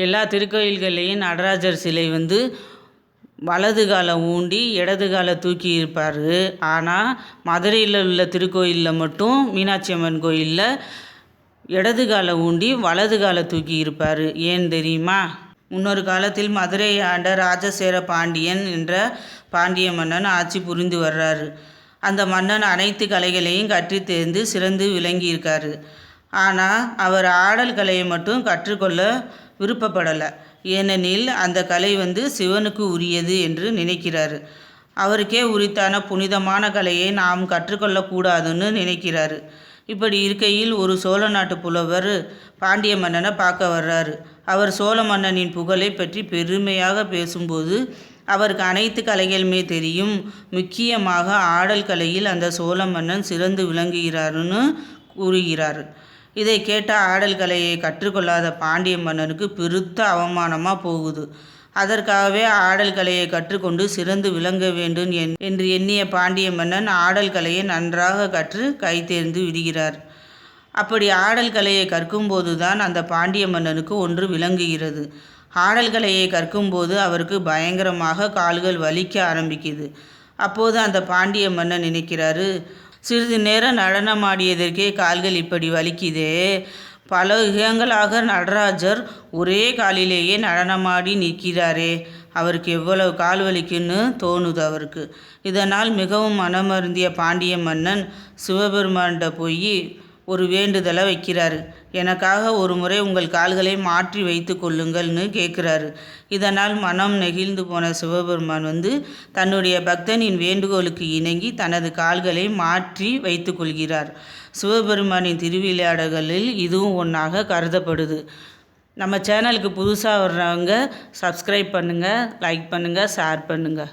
எல்லா திருக்கோயில்கள்லேயும் நடராஜர் சிலை வலது காலை ஊண்டி இடது காலை தூக்கி இருப்பார். ஆனால் மதுரையில் உள்ள திருக்கோயிலில் மட்டும் மீனாட்சி அம்மன் கோயிலில் இடது காலை ஊண்டி வலது காலை தூக்கி இருப்பார். ஏன் தெரியுமா? முன்னொரு காலத்தில் மதுரை ஆண்ட ராஜசேர பாண்டியன் என்ற பாண்டிய மன்னன் ஆட்சி புரிந்து வர்றாரு. அந்த மன்னன் அனைத்து கலைகளையும் கற்று தேர்ந்து சிறந்து விளங்கியிருக்காரு. ஆனால் அவர் ஆடல் கலையை மட்டும் கற்றுக்கொள்ள விருப்பப்படலை. ஏனெனில் அந்த கலை சிவனுக்கு உரியது என்று நினைக்கிறாரு. அவருக்கே உரித்தான புனிதமான கலையை நாம் கற்றுக்கொள்ளக்கூடாதுன்னு நினைக்கிறாரு. இப்படி இருக்கையில் ஒரு சோழ நாட்டு புலவர் பாண்டிய மன்னனை பார்க்க வர்றாரு. அவர் சோழ மன்னனின் புகழை பற்றி பெருமையாக பேசும்போது அவருக்கு அனைத்து கலைகளுமே தெரியும். முக்கியமாக ஆடல் கலையில் அந்த சோழ மன்னன் சிறந்து விளங்குகிறாருன்னு கூறுகிறார். இதை கேட்ட ஆடல் கலையை கற்றுக்கொள்ளாத பாண்டிய மன்னனுக்கு பெருத்த அவமானமாக போகுது. அதற்காகவே ஆடல் கலையை கற்றுக்கொண்டு சிறந்து விளங்க வேண்டும் என்று எண்ணிய பாண்டிய மன்னன் ஆடல் கலையை நன்றாக கற்று கைதேர்ந்து விடுகிறார். அப்படி ஆடல் கலையை கற்கும்போது தான் அந்த பாண்டிய மன்னனுக்கு ஒன்று விளங்குகிறது. ஆடல் கலையை கற்கும்போது அவருக்கு பயங்கரமாக கால்கள் வலிக்க ஆரம்பிக்குது. அப்போது அந்த பாண்டிய மன்னன் நினைக்கிறாரு, சிறிது நேரம் நடனமாடியதற்கே கால்கள் இப்படி வலிக்குதே. பல யுகங்களாக நடராஜர் ஒரே காலிலேயே நடனமாடி நிற்கிறாரே, அவருக்கு எவ்வளவு கால் வலிக்குன்னு தோணுது அவருக்கு. இதனால் மிகவும் மனமருந்திய பாண்டிய மன்னன் சிவபெருமான்கிட்ட போய் ஒரு வேண்டுதலை வைக்கிறாரு. எனக்காக ஒரு முறை உங்கள் கால்களை மாற்றி வைத்து கொள்ளுங்கள்னு கேட்குறாரு. இதனால் மனம் நெகிழ்ந்து போன சிவபெருமான் தன்னுடைய பக்தனின் வேண்டுகோளுக்கு இணங்கி தனது கால்களை மாற்றி வைத்து கொள்கிறார். சிவபெருமானின் திருவிளையாடல்களில் இதுவும் ஒன்றாக கருதப்படுது. நம்ம சேனலுக்கு புதுசாக வர்றவங்க சப்ஸ்கிரைப் பண்ணுங்கள், லைக் பண்ணுங்கள், ஷேர் பண்ணுங்கள்.